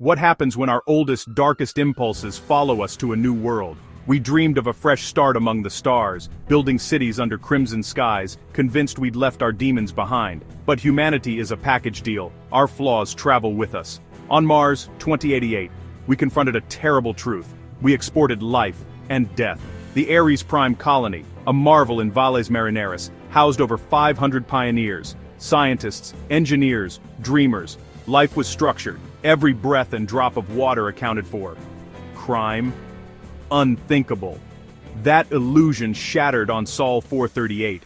What happens when our oldest, darkest impulses follow us to a new world? We dreamed of a fresh start among the stars, building cities under crimson skies, convinced we'd left our demons behind. But humanity is a package deal. Our flaws travel with us. On Mars, 2088, we confronted a terrible truth. We exported life and death. The Ares Prime colony, a marvel in Valles Marineris, housed over 500 pioneers, scientists, engineers, dreamers. Life was structured, every breath and drop of water accounted for. Crime? Unthinkable. That illusion shattered on Sol 438.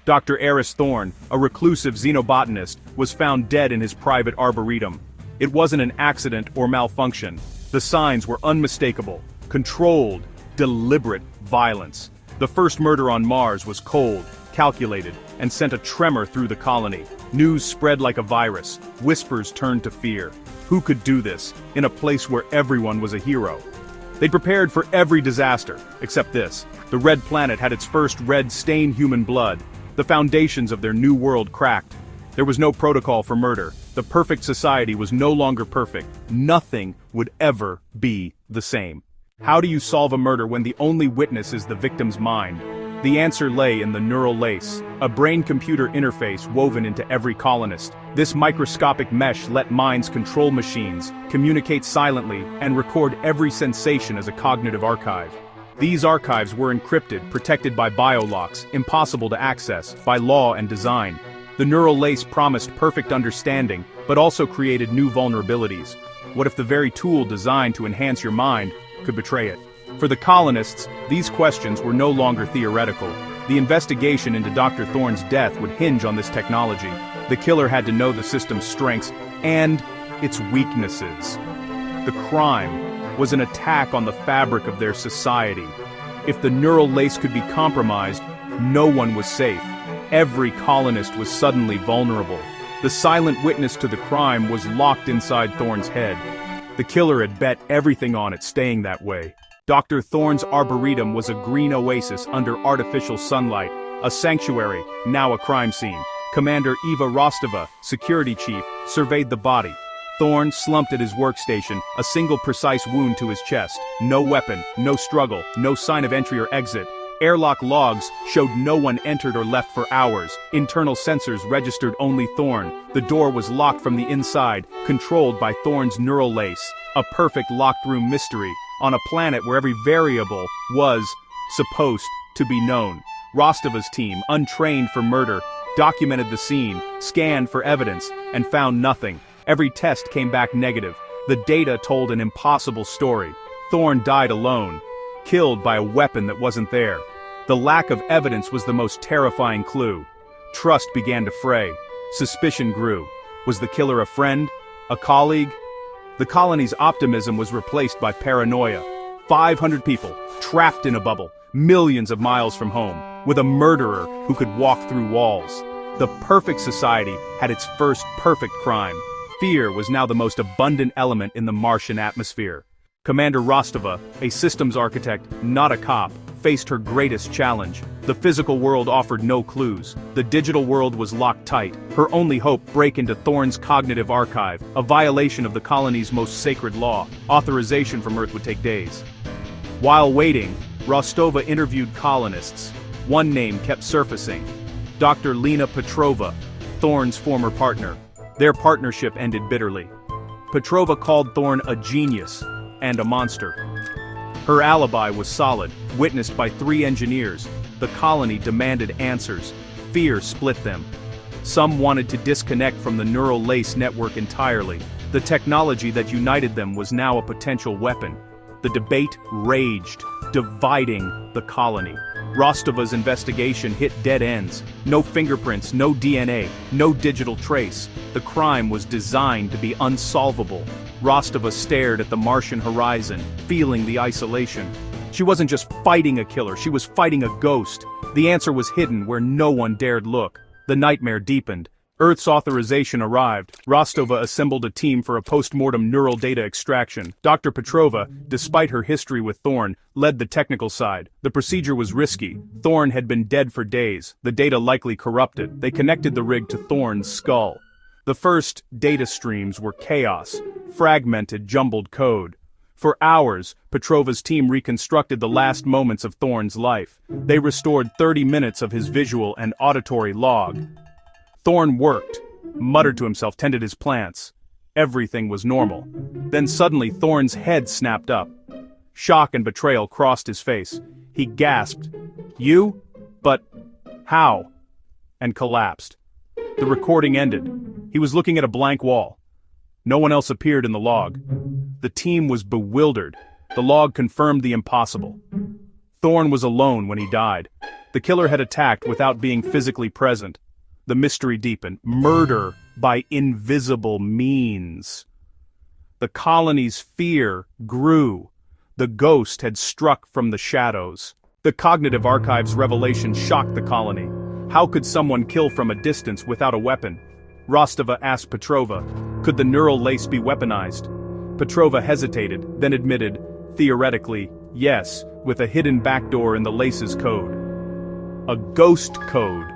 Dr. Eris Thorne, a reclusive xenobotanist, was found dead in his private arboretum. It wasn't an accident or malfunction. The signs were unmistakable, controlled, deliberate violence. The first murder on Mars was cold, calculated, and sent a tremor through the colony. News spread like a virus. Whispers turned to fear. Who could do this, in a place where everyone was a hero? They'd prepared for every disaster, except this. The Red Planet had its first red stain human blood. The foundations of their new world cracked. There was no protocol for murder. The perfect society was no longer perfect. Nothing would ever be the same. How do you solve a murder when the only witness is the victim's mind? The answer lay in the neural lace, a brain-computer interface woven into every colonist. This microscopic mesh let minds control machines, communicate silently, and record every sensation as a cognitive archive. These archives were encrypted, protected by biolocks, impossible to access, by law and design. The neural lace promised perfect understanding, but also created new vulnerabilities. What if the very tool designed to enhance your mind could betray it? For the colonists, these questions were no longer theoretical. The investigation into Dr. Thorne's death would hinge on this technology. The killer had to know the system's strengths and its weaknesses. The crime was an attack on the fabric of their society. If the neural lace could be compromised, no one was safe. Every colonist was suddenly vulnerable. The silent witness to the crime was locked inside Thorne's head. The killer had bet everything on it staying that way. Dr. Thorne's arboretum was a green oasis under artificial sunlight, a sanctuary, now a crime scene. Commander Eva Rostova, security chief, surveyed the body. Thorne slumped at his workstation, a single precise wound to his chest. No weapon, no struggle, no sign of entry or exit. Airlock logs showed no one entered or left for hours. Internal sensors registered only Thorne. The door was locked from the inside, controlled by Thorne's neural lace. A perfect locked room mystery, on a planet where every variable was supposed to be known. Rostova's team, untrained for murder, documented the scene, scanned for evidence, and found nothing. Every test came back negative. The data told an impossible story. Thorne died alone, killed by a weapon that wasn't there. The lack of evidence was the most terrifying clue. Trust began to fray. Suspicion grew. Was the killer a friend? A colleague? The colony's optimism was replaced by paranoia. 500 people, trapped in a bubble, millions of miles from home, with a murderer who could walk through walls. The perfect society had its first perfect crime. Fear was now the most abundant element in the Martian atmosphere. Commander Rostova, a systems architect, not a cop, faced her greatest challenge. The physical world offered no clues. The digital world was locked tight. Her only hope: break into Thorne's cognitive archive, a violation of the colony's most sacred law. Authorization from Earth would take days. While waiting, Rostova interviewed colonists. One name kept surfacing: Dr. Lena Petrova, Thorne's former partner. Their partnership ended bitterly. Petrova called Thorne a genius and a monster. Her alibi was solid, witnessed by 3 engineers. The colony demanded answers. Fear split them. Some wanted to disconnect from the neural lace network entirely. The technology that united them was now a potential weapon. The debate raged, dividing the colony. Rostova's investigation hit dead ends. No fingerprints, no DNA, no digital trace. The crime was designed to be unsolvable. Rostova stared at the Martian horizon, feeling the isolation. She wasn't just fighting a killer, she was fighting a ghost. The answer was hidden where no one dared look. The nightmare deepened. Earth's authorization arrived. Rostova assembled a team for a post-mortem neural data extraction. Dr. Petrova, despite her history with Thorne, led the technical side. The procedure was risky. Thorne had been dead for days, the data likely corrupted. They connected the rig to Thorne's skull. The first data streams were chaos, fragmented, jumbled code. For hours, Petrova's team reconstructed the last moments of Thorne's life. They restored 30 minutes of his visual and auditory log. Thorne worked, muttered to himself, tended his plants. Everything was normal. Then suddenly Thorne's head snapped up. Shock and betrayal crossed his face. He gasped, "You? But how?" and collapsed. The recording ended. He was looking at a blank wall. No one else appeared in the log. The team was bewildered. The log confirmed the impossible. Thorne was alone when he died. The killer had attacked without being physically present. The mystery deepened. Murder by invisible means. The colony's fear grew. The ghost had struck from the shadows. The Cognitive Archive's revelation shocked the colony. How could someone kill from a distance without a weapon? Rostova asked Petrova, could the neural lace be weaponized? Petrova hesitated, then admitted, theoretically, yes, with a hidden backdoor in the lace's code. A ghost code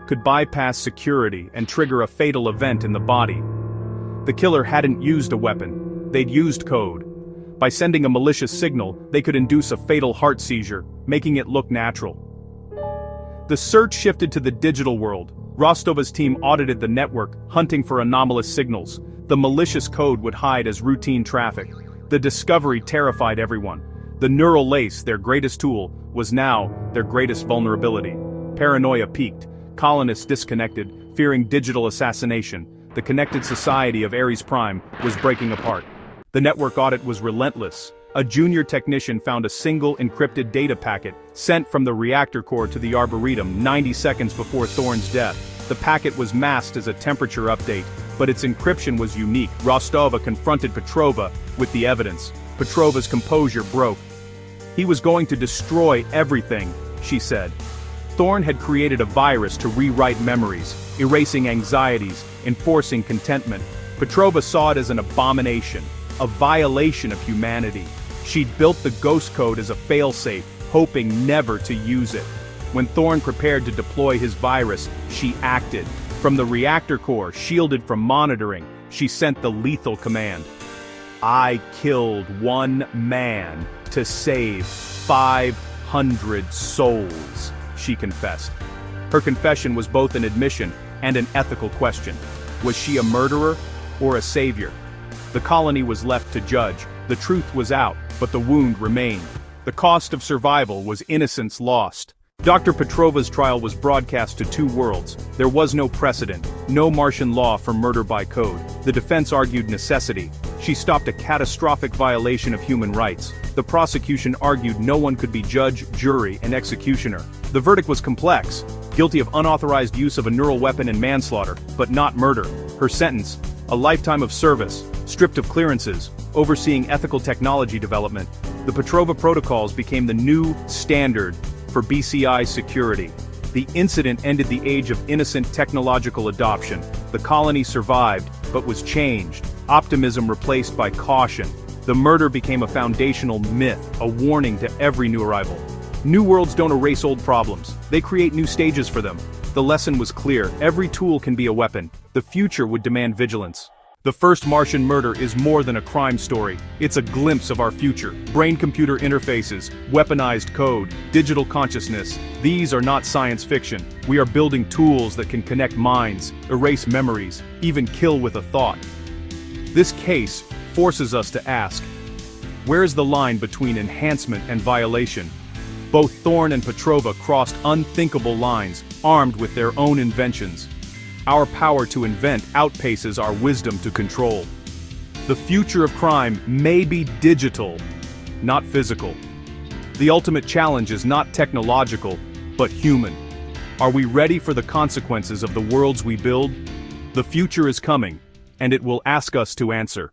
could bypass security and trigger a fatal event in the body. The killer hadn't used a weapon, they'd used code. By sending a malicious signal, they could induce a fatal heart seizure, making it look natural. The search shifted to the digital world. Rostova's team audited the network, hunting for anomalous signals. The malicious code would hide as routine traffic. The discovery terrified everyone. The neural lace, their greatest tool, was now their greatest vulnerability. Paranoia peaked. Colonists disconnected, fearing digital assassination. The connected society of Ares Prime was breaking apart. The network audit was relentless. A junior technician found a single encrypted data packet sent from the reactor core to the Arboretum 90 seconds before Thorne's death. The packet was masked as a temperature update, but its encryption was unique. Rostova confronted Petrova with the evidence. Petrova's composure broke. He was going to destroy everything, she said. Thorne had created a virus to rewrite memories, erasing anxieties, enforcing contentment. Petrova saw it as an abomination, a violation of humanity. She'd built the ghost code as a failsafe, hoping never to use it. When Thorne prepared to deploy his virus, she acted. From the reactor core, shielded from monitoring, she sent the lethal command. I killed one man to save 500 souls, she confessed. Her confession was both an admission and an ethical question. Was she a murderer or a savior? The colony was left to judge. The truth was out, but the wound remained. The cost of survival was innocence lost. Dr. Petrova's trial was broadcast to two worlds. There was no precedent, no Martian law for murder by code. The defense argued necessity. She stopped a catastrophic violation of human rights. The prosecution argued no one could be judge, jury, and executioner. The verdict was complex, guilty of unauthorized use of a neural weapon and manslaughter, but not murder. Her sentence, a lifetime of service, stripped of clearances, overseeing ethical technology development. The Petrova protocols became the new standard for BCI security. The incident ended the age of innocent technological adoption. The colony survived, but was changed. Optimism replaced by caution. The murder became a foundational myth, a warning to every new arrival. New worlds don't erase old problems. They create new stages for them. The lesson was clear. Every tool can be a weapon. The future would demand vigilance. The first Martian murder is more than a crime story. It's a glimpse of our future. Brain-computer interfaces, weaponized code, digital consciousness. These are not science fiction. We are building tools that can connect minds, erase memories, even kill with a thought. This case forces us to ask, where is the line between enhancement and violation? Both Thorne and Petrova crossed unthinkable lines, armed with their own inventions. Our power to invent outpaces our wisdom to control. The future of crime may be digital, not physical. The ultimate challenge is not technological, but human. Are we ready for the consequences of the worlds we build? The future is coming, and it will ask us to answer.